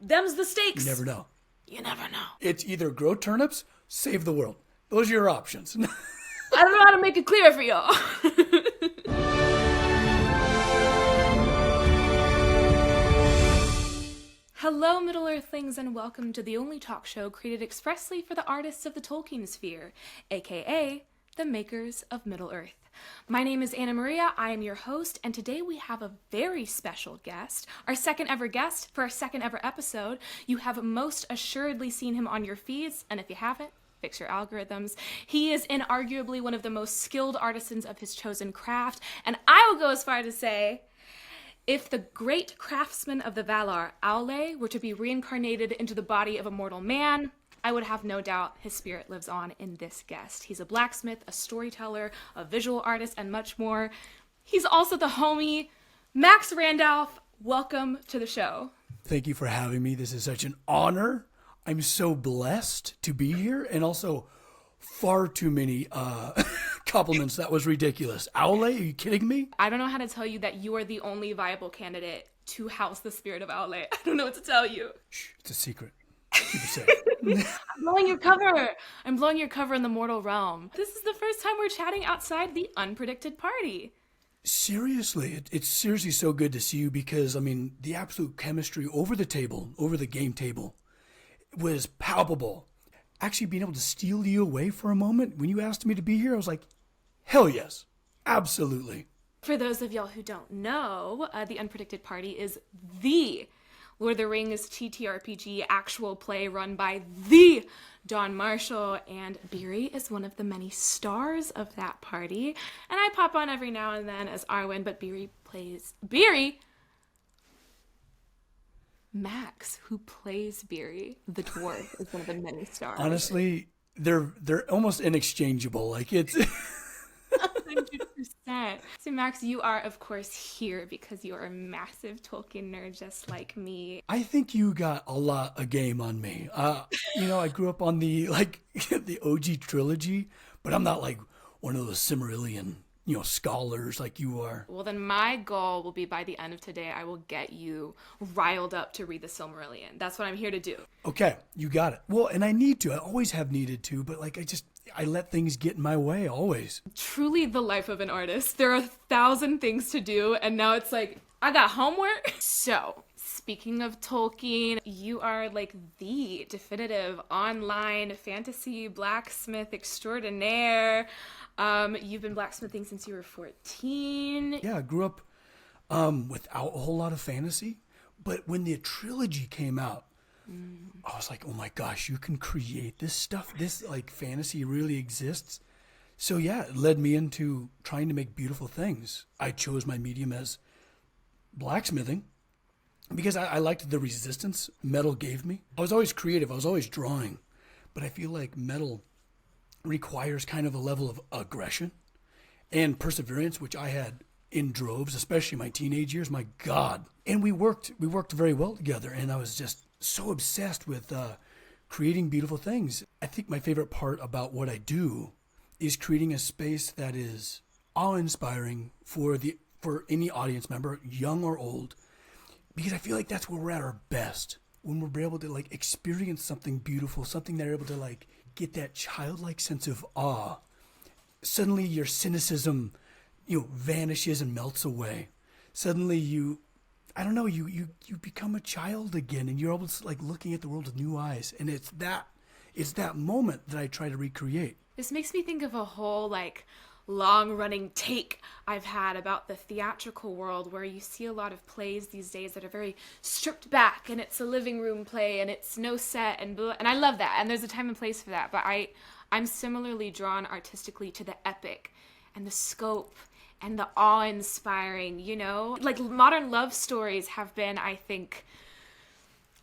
them's the stakes. You never know. You never know. It's either grow turnips, save the world. Those are your options. I don't know how to make it clear for y'all. Hello, Middle Earthlings, and welcome to the only talk show created expressly for the artists of the Tolkien sphere, aka the makers of Middle Earth. My name is María, I am your host, and today we have a very special guest, our second ever guest for our second ever episode. You have most assuredly seen him on your feeds, and if you haven't, fix your algorithms. He is inarguably one of the most skilled artisans of his chosen craft, and I will go as far to say, if the great craftsman of the Valar, Aule, were to be reincarnated into the body of a mortal man, I would have no doubt his spirit lives on in this guest. He's a blacksmith, a storyteller, a visual artist, and much more. He's also the homie, Max Randolph. Welcome to the show. Thank you for having me. This is such an honor. I'm so blessed to be here, and also far too many compliments. That was ridiculous. Aule, are you kidding me? I don't know how to tell you that you are the only viable candidate to house the spirit of Aule. I don't know what to tell you. Shh, it's a secret. Keep it safe. I'm blowing your cover. I'm blowing your cover in the mortal realm. This is the first time we're chatting outside the unpredicted party. Seriously, it's seriously so good to see you because, I mean, the absolute chemistry over the table, over the game table, was palpable. Actually being able to steal you away for a moment when you asked me to be here, I was like, hell yes, absolutely. For those of y'all who don't know, the Unpredicted Party is the Lord of the Rings TTRPG actual play run by the Don Marshall, and Beery is one of the many stars of that party. And I pop on every now and then as Arwen, but Beery, Max, who plays Beery, the dwarf, is one of the many stars. Honestly, they're almost inexchangeable. Like it's 100%. So Max, you are of course here because you are a massive Tolkien nerd just like me. I think you got a lot of game on me. I grew up on the the OG trilogy, but I'm not like one of those Silmarillion scholars like you are. Well, then my goal will be by the end of today, I will get you riled up to read the Silmarillion. That's what I'm here to do. Okay, you got it. Well, and I need to. I always have needed to, but I let things get in my way always. Truly the life of an artist. There are 1,000 things to do, and now it's like, I got homework. So, speaking of Tolkien, you are like the definitive online fantasy blacksmith extraordinaire. You've been blacksmithing since you were 14. Yeah, I grew up without a whole lot of fantasy, but when the trilogy came out, I was like, oh my gosh, you can create this stuff. This fantasy really exists. So yeah, it led me into trying to make beautiful things. I chose my medium as blacksmithing because I liked the resistance metal gave me. I was always creative. I was always drawing, but I feel like metal requires kind of a level of aggression and perseverance, which I had in droves, especially my teenage years. My God. And we worked very well together, and I was just so obsessed with creating beautiful things. I think my favorite part about what I do is creating a space that is awe-inspiring for any audience member, young or old, because I feel like that's where we're at our best, when we're able to experience something beautiful, something they're able to get that childlike sense of awe. Suddenly your cynicism, vanishes and melts away. Suddenly you become a child again, and you're able to looking at the world with new eyes. And it's that moment that I try to recreate. This makes me think of a whole long-running take I've had about the theatrical world, where you see a lot of plays these days that are very stripped back, and it's a living room play, and it's no set, and blah, and I love that, and there's a time and place for that, but I'm similarly drawn artistically to the epic, and the scope, and the awe-inspiring, modern love stories have been, I think,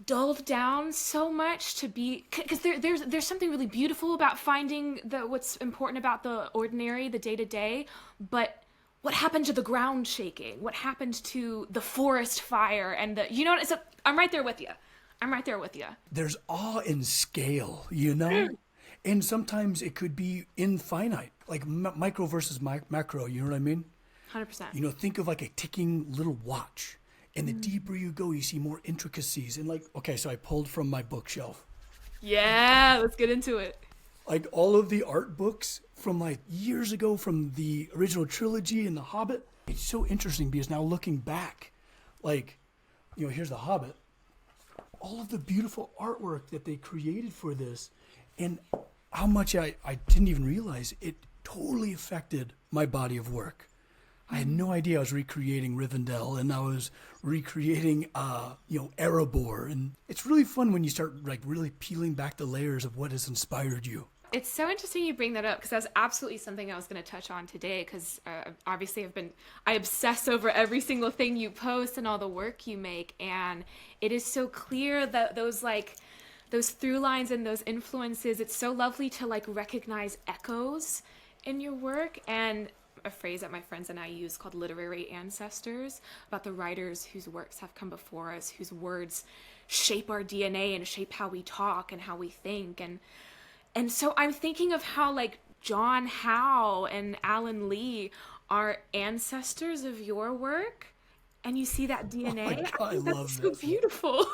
dulled down so much to be, because there's something really beautiful about finding what's important about the ordinary, the day-to-day, but what happened to the ground shaking? What happened to the forest fire and I'm right there with you. There's awe in scale, and sometimes it could be infinite, like micro versus macro, you know what I mean? 100%. Think of a ticking little watch. And the deeper you go, you see more intricacies. And like, okay, so I pulled from my bookshelf. Yeah, let's get into it. Like all of the art books from like years ago from the original trilogy and The Hobbit. It's so interesting because now looking back, like, you know, here's The Hobbit. All of the beautiful artwork that they created for this and how much I didn't even realize it totally affected my body of work. I had no idea I was recreating Rivendell and I was recreating, Erebor. And it's really fun when you start like really peeling back the layers of what has inspired you. It's so interesting you bring that up because that's absolutely something I was going to touch on today because obviously I obsess over every single thing you post and all the work you make. And it is so clear that those through lines and those influences, it's so lovely to like recognize echoes in your work. And a phrase that my friends and I use called literary ancestors, about the writers whose works have come before us, whose words shape our DNA and shape how we talk and how we think. And so I'm thinking of how like John Howe and Alan Lee are ancestors of your work, and you see that DNA. Oh my God, I think that's love so this. beautiful.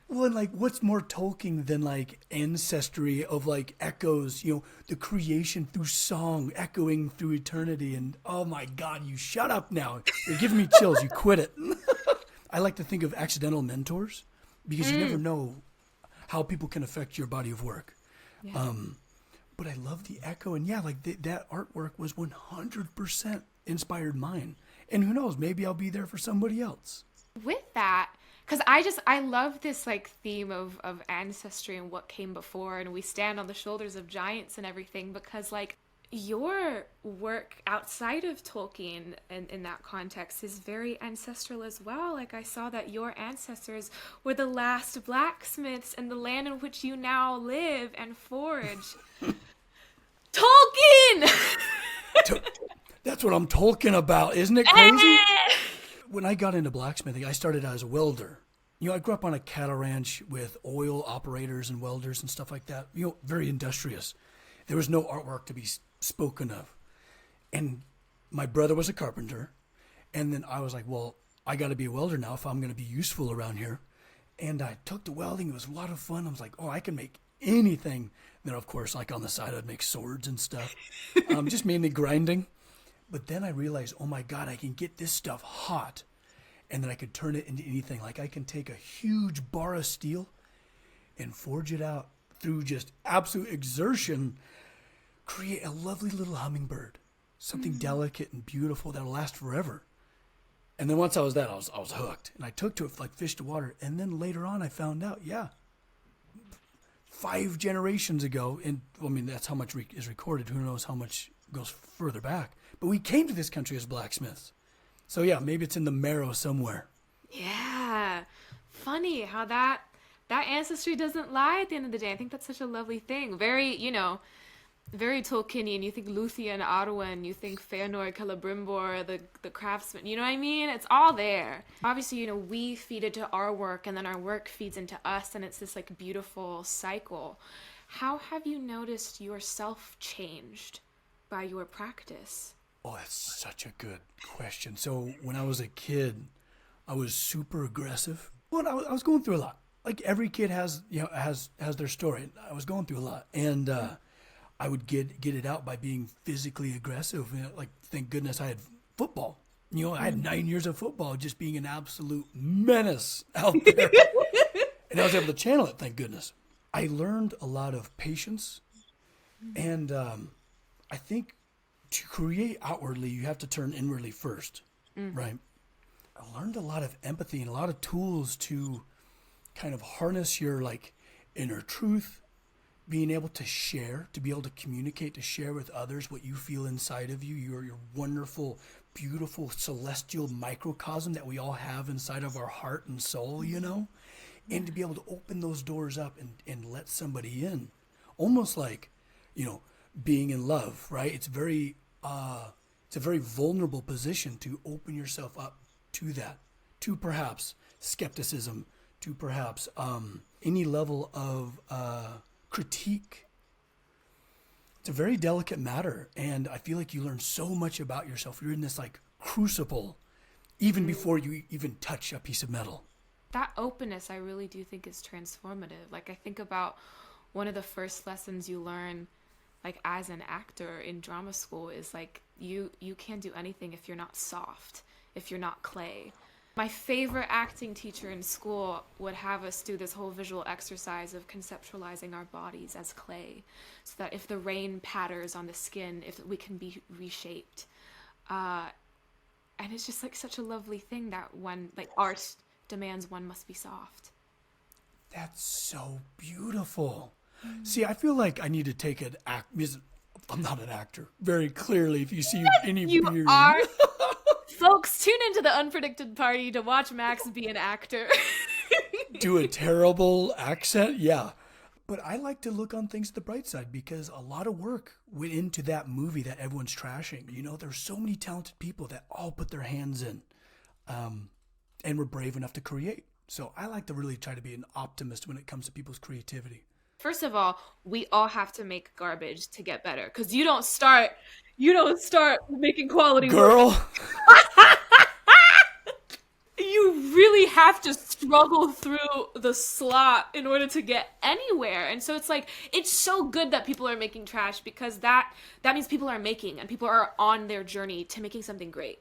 Well, and like, what's more Tolkien than like ancestry of like echoes, you know, the creation through song, echoing through eternity. And oh my God, you shut up now. You're giving me chills. You quit it. I like to think of accidental mentors because you never know how people can affect your body of work. Yeah. But I love the echo. And yeah, like that artwork was 100% inspired mine. And who knows, maybe I'll be there for somebody else. With that, because I love this like theme of ancestry and what came before, and we stand on the shoulders of giants and everything, because like your work outside of Tolkien and in that context is very ancestral as well. Like I saw that your ancestors were the last blacksmiths in the land in which you now live and forge. Tolkien! That's what I'm talking about. Isn't it crazy? When I got into blacksmithing, I started as a welder. You know, I grew up on a cattle ranch with oil operators and welders and stuff like that. You know, very industrious. There was no artwork to be spoken of. And my brother was a carpenter. And then I was like, well, I got to be a welder now if I'm going to be useful around here. And I took to welding. It was a lot of fun. I was like, oh, I can make anything. Then, of course, like on the side, I'd make swords and stuff. Just mainly grinding. But then I realized, oh my God, I can get this stuff hot. And then I could turn it into anything. Like I can take a huge bar of steel and forge it out through just absolute exertion, create a lovely little hummingbird, something delicate and beautiful that'll last forever. And then once I was I was hooked. And I took to it like fish to water. And then later on I found out, 5 generations ago, and I mean, that's how much is recorded. Who knows how much goes further back. But we came to this country as blacksmiths. So yeah, maybe it's in the marrow somewhere. Yeah. Funny how that ancestry doesn't lie at the end of the day. I think that's such a lovely thing. Very, very Tolkienian. You think Luthien, Arwen, you think Fëanor, Celebrimbor, the craftsman. You know what I mean? It's all there. Obviously, we feed into our work, and then our work feeds into us, and it's this like beautiful cycle. How have you noticed yourself changed by your practice? Oh, that's such a good question. So when I was a kid, I was super aggressive. Well, I was going through a lot. Like every kid has their story. I was going through a lot, and I would get it out by being physically aggressive. Like thank goodness I had football. I had 9 years of football, just being an absolute menace out there, and I was able to channel it. Thank goodness. I learned a lot of patience, and I think. To create outwardly, you have to turn inwardly first, right? I learned a lot of empathy and a lot of tools to kind of harness your like inner truth, being able to share, to be able to communicate, to share with others what you feel inside of you, your wonderful, beautiful, celestial microcosm that we all have inside of our heart and soul, and to be able to open those doors up and let somebody in, almost like, being in love, right? It's a very vulnerable position to open yourself up to that, to perhaps skepticism, to perhaps any level of critique. It's a very delicate matter, and I feel like you learn so much about yourself. You're in this like crucible, even before you even touch a piece of metal. That openness, I really do think is transformative. Like, I think about one of the first lessons you learn, like, as an actor in drama school is, like, you can't do anything if you're not soft, if you're not clay. My favorite acting teacher in school would have us do this whole visual exercise of conceptualizing our bodies as clay, so that if the rain patters on the skin, if we can be reshaped. And it's just, like, such a lovely thing that one, like, art demands one must be soft. That's so beautiful. See, I feel like I need to take an act. I'm not an actor. Very clearly, if you see any You beard. are. Folks, tune into the Unpredicted Party to watch Max be an actor. Do a terrible accent? Yeah. But I like to look on things the bright side because a lot of work went into that movie that everyone's trashing. You know, there's so many talented people that all put their hands in and were brave enough to create. So I like to really try to be an optimist when it comes to people's creativity. First of all, we all have to make garbage to get better, because you don't start making quality Girl. work. You really have to struggle through the slot in order to get anywhere. And so it's like, it's so good that people are making trash, because that means people are making, and people are on their journey to making something great.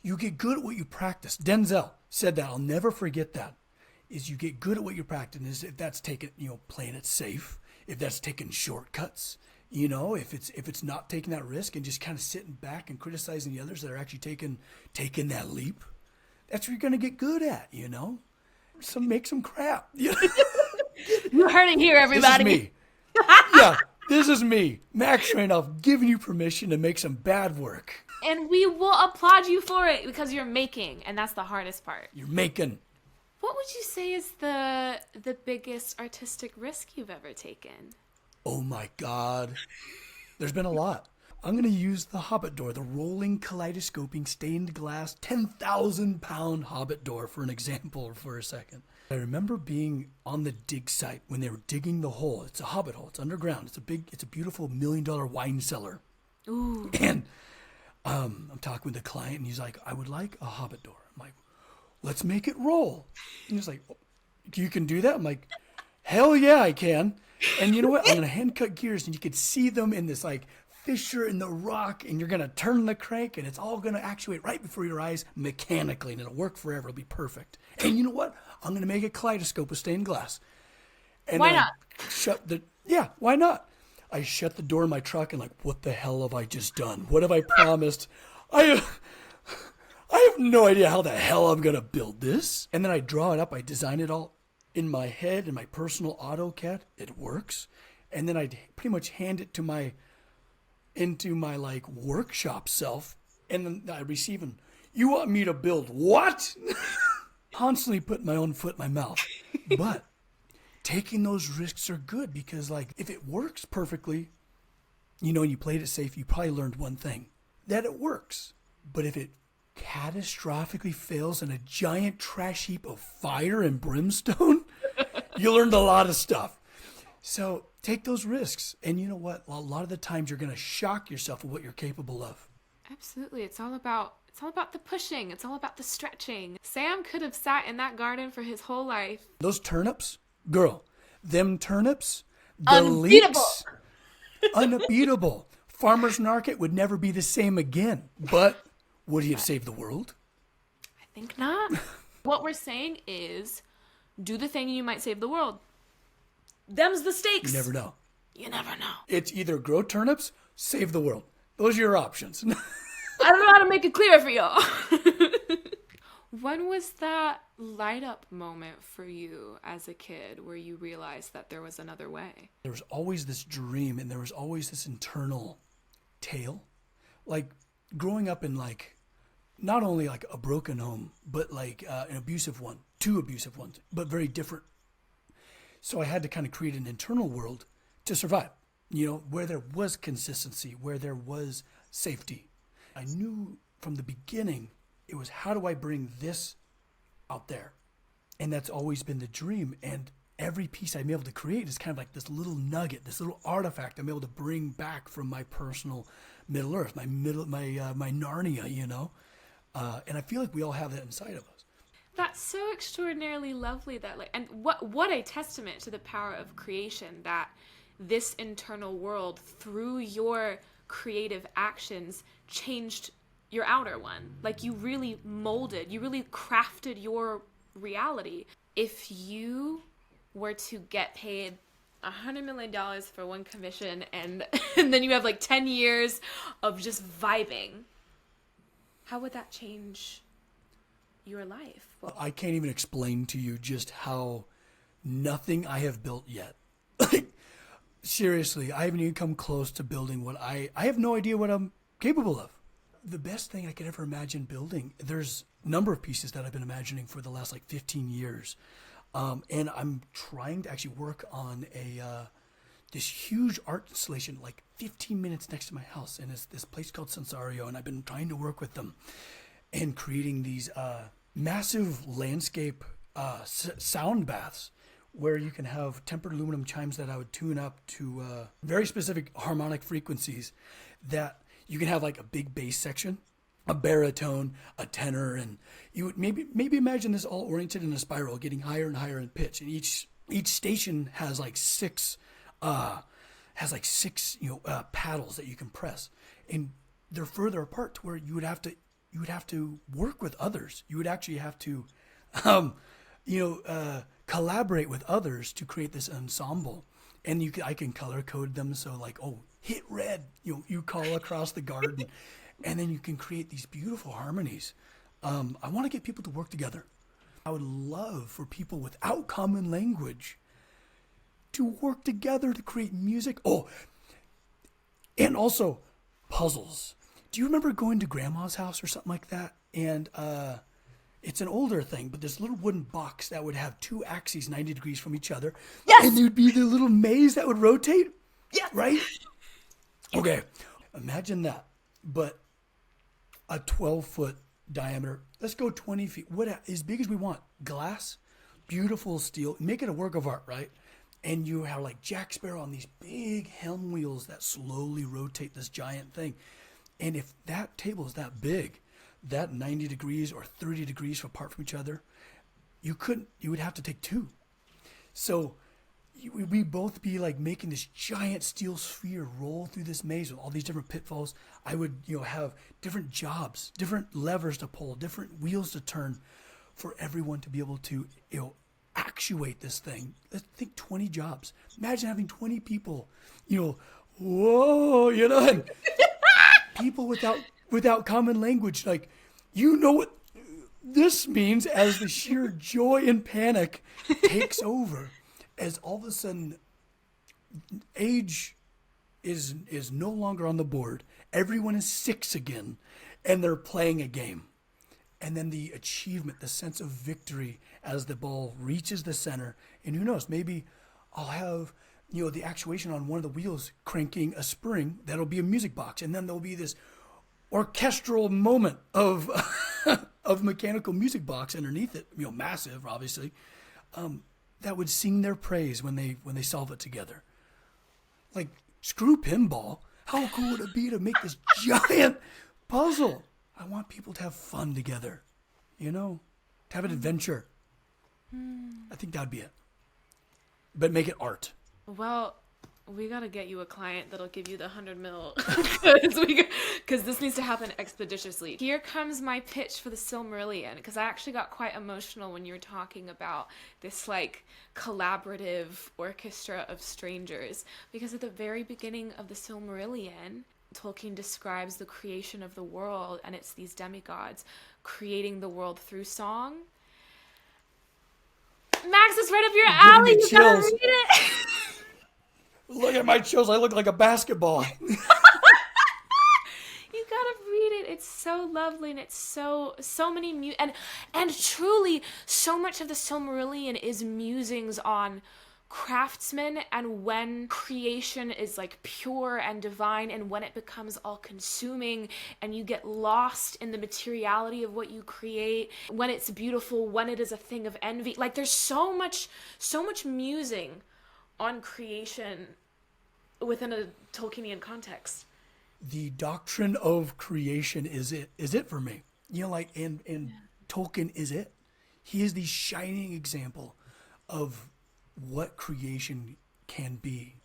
You get good at what you practice. Denzel said that. I'll never forget that. Is you get good at what you're practicing. Is if that's taking, playing it safe, if that's taking shortcuts, if it's not taking that risk and just kind of sitting back and criticizing the others that are actually taking that leap, that's what you're gonna get good at, make some crap. You heard it here, everybody. This is me. Yeah, this is me, Max Randolph, giving you permission to make some bad work. And we will applaud you for it, because you're making, and that's the hardest part. You're making. What would you say is the biggest artistic risk you've ever taken? Oh my God. There's been a lot. I'm going to use the Hobbit door, the rolling kaleidoscoping stained glass 10,000-pound Hobbit door for an example for a second. I remember being on the dig site when they were digging the hole. It's a Hobbit hole. It's underground. It's a beautiful $1 million wine cellar. Ooh. And I'm talking with the client, and he's like, I would like a Hobbit door. I'm like, let's make it roll. And he's like, you can do that? I'm like, hell yeah, I can. And you know what? I'm going to hand cut gears, and you could see them in this like fissure in the rock, and you're going to turn the crank, and it's all going to actuate right before your eyes mechanically, and it'll work forever. It'll be perfect. And you know what? I'm going to make a kaleidoscope with stained glass. And why not? Why not? I shut the door in my truck and like, what the hell have I just done? What have I promised? I have no idea how the hell I'm going to build this. And then I draw it up. I design it all in my head, in my personal AutoCAD. It works. And then I pretty much hand it to into my like workshop self. And then I receive an, you want me to build what? Constantly putting my own foot in my mouth. But taking those risks are good, because like if it works perfectly, and you played it safe, you probably learned one thing, that it works. But if it catastrophically fails in a giant trash heap of fire and brimstone, you learned a lot of stuff. So take those risks. And you know what? A lot of the times you're going to shock yourself with what you're capable of. Absolutely. It's all about the pushing. It's all about the stretching. Sam could have sat in that garden for his whole life. Those turnips, girl, them turnips, the Unbeatable. leeks, unbeatable. Farmer's market would never be the same again. But would he have saved the world? I think not. What we're saying is, do the thing and you might save the world. Them's the stakes. You never know. You never know. It's either grow turnips, save the world. Those are your options. I don't know how to make it clear for y'all. When was that light up moment for you as a kid where you realized that there was another way? There was always this dream, and there was always this internal tale. Like growing up in like, not only like a broken home, but like an abusive one, 2 abusive ones, but very different. So I had to kind of create an internal world to survive, where there was consistency, where there was safety. I knew from the beginning, it was, how do I bring this out there? And that's always been the dream. And every piece I'm able to create is kind of like this little nugget, this little artifact I'm able to bring back from my personal Middle Earth, my Narnia, And I feel like we all have that inside of us. That's so extraordinarily lovely that and what a testament to the power of creation, that this internal world through your creative actions changed your outer one. Like you really crafted your reality. If you were to get paid $100 million for one commission and then you have like 10 years of just vibing, how would that change your life? Well, I can't even explain to you just how nothing I have built yet. Like, seriously, I haven't even come close to building what I have no idea what I'm capable of. The best thing I could ever imagine building, there's a number of pieces that I've been imagining for the last like 15 years. And I'm trying to actually work on this huge art installation like 15 minutes next to my house. And it's this place called Sensario. And I've been trying to work with them and creating these massive landscape sound baths where you can have tempered aluminum chimes that I would tune up to very specific harmonic frequencies, that you can have like a big bass section, a baritone, a tenor, and you would maybe imagine this all oriented in a spiral, getting higher and higher in pitch. And each station has like six paddles that you can press, and they're further apart to where you would have to work with others. You would actually have to collaborate with others to create this ensemble. And I can color code them, so like, oh, hit red, you call across the garden. And then you can create these beautiful harmonies. I want to get people to work together. I would love for people without common language to work together to create music. Oh, and also puzzles. Do you remember going to grandma's house or something like that? And it's an older thing, but this little wooden box that would have two axes 90 degrees from each other. Yes! And there'd be the little maze that would rotate. Yes! Right? Okay. Imagine that. But a 12-foot diameter. Let's go 20 feet. As big as we want. Glass, beautiful steel. Make it a work of art, right? And you have like Jack Sparrow on these big helm wheels that slowly rotate this giant thing. And if that table is that big, that 90 degrees or 30 degrees apart from each other, you would have to take two. So we'd both be like making this giant steel sphere roll through this maze with all these different pitfalls. I would, have different jobs, different levers to pull, different wheels to turn for everyone to be able to, actuate this thing. Let's think 20 jobs. Imagine having 20 people, whoa, and people without common language, like, what this means as the sheer joy and panic takes over, as all of a sudden age is no longer on the board. Everyone is 6 again, and they're playing a game. And then the achievement, the sense of victory as the ball reaches the center. And who knows, maybe I'll have, the actuation on one of the wheels cranking a spring that'll be a music box. And then there'll be this orchestral moment of of mechanical music box underneath it, massive, obviously, that would sing their praise when they solve it together. Like, screw pinball. How cool would it be to make this giant puzzle? I want people to have fun together, to have an adventure. I think that'd be it. But make it art. Well, we gotta get you a client that'll give you the 100 mil, because this needs to happen expeditiously. Here comes my pitch for the Silmarillion, because I actually got quite emotional when you were talking about this like collaborative orchestra of strangers, because at the very beginning of the Silmarillion, Tolkien describes the creation of the world, and it's these demigods creating the world through song. Max, is right up your alley. You gotta read it. Look at my chills. I look like a basketball. You gotta read it. It's so lovely, and it's so many and truly so much of the Silmarillion is musings on craftsmen, and when creation is like pure and divine, and when it becomes all consuming and you get lost in the materiality of what you create, when it's beautiful, when it is a thing of envy. Like, there's so much musing on creation within a Tolkienian context. The doctrine of creation is it for me. You know, like, and Tolkien is it. He is the shining example of what creation can be.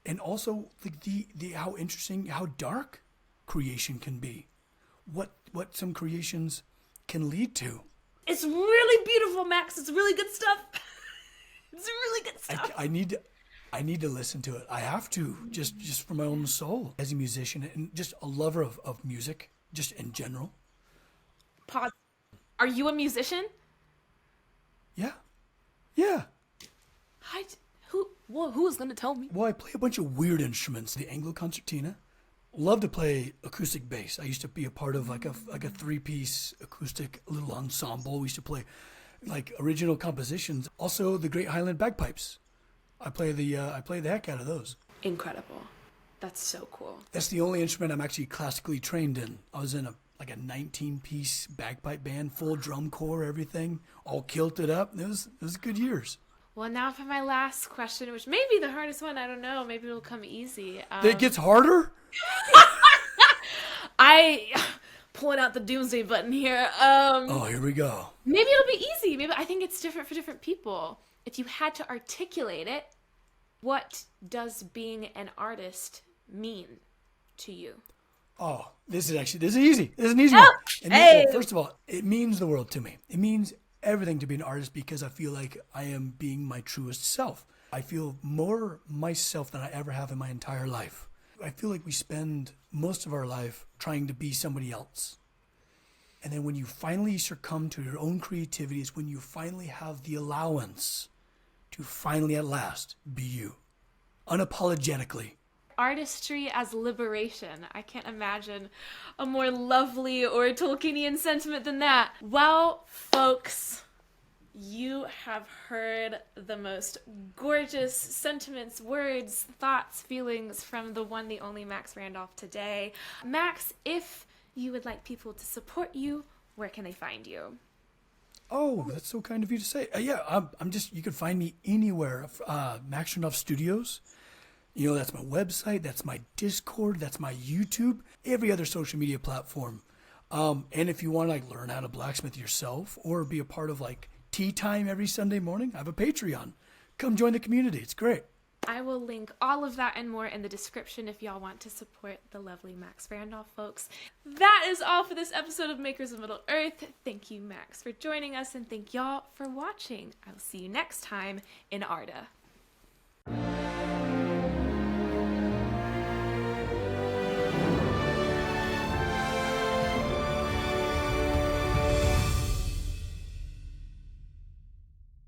And also the how interesting, how dark creation can be. What some creations can lead to. It's really beautiful, Max. It's really good stuff. It's really good stuff. I need to listen to it. I have to, just for my own soul. As a musician and just a lover of music, just in general. Pause. Are you a musician? Yeah. Yeah. Who was going to tell me? Well, I play a bunch of weird instruments. The Anglo concertina. Love to play acoustic bass. I used to be a part of like a 3-piece acoustic little ensemble. We used to play like original compositions. Also, the Great Highland bagpipes. I play the heck out of those. Incredible. That's so cool. That's the only instrument I'm actually classically trained in. I was in a 19-piece bagpipe band, full drum corps, everything, all kilted up. It was good years. Well, now for my last question, which may be the hardest one. I don't know. Maybe it'll come easy. It gets harder? Pulling out the doomsday button here. Here we go. Maybe it'll be easy. Maybe I think it's different for different people. If you had to articulate it, what does being an artist mean to you? Oh, this is easy. This is an easy one. Well, first of all, it means the world to me. It means everything to be an artist because I feel like I am being my truest self. I feel more myself than I ever have in my entire life. I feel like we spend most of our life trying to be somebody else. And then when you finally succumb to your own creativity is when you finally have the allowance to finally at last be you. Unapologetically. Artistry as liberation. I can't imagine a more lovely or Tolkienian sentiment than that. Well, folks, you have heard the most gorgeous sentiments, words, thoughts, feelings from the one, the only Max Randolph today. Max, if you would like people to support you, where can they find you? Oh, that's so kind of you to say. You can find me anywhere. Max Randolph Studios. You know, that's my website, that's my Discord, that's my YouTube, every other social media platform. And if you want to learn how to blacksmith yourself or be a part of tea time every Sunday morning, I have a Patreon. Come join the community. It's great. I will link all of that and more in the description if y'all want to support the lovely Max Randolph, folks. That is all for this episode of Makers of Middle Earth. Thank you, Max, for joining us, and thank y'all for watching. I will see you next time in Arda.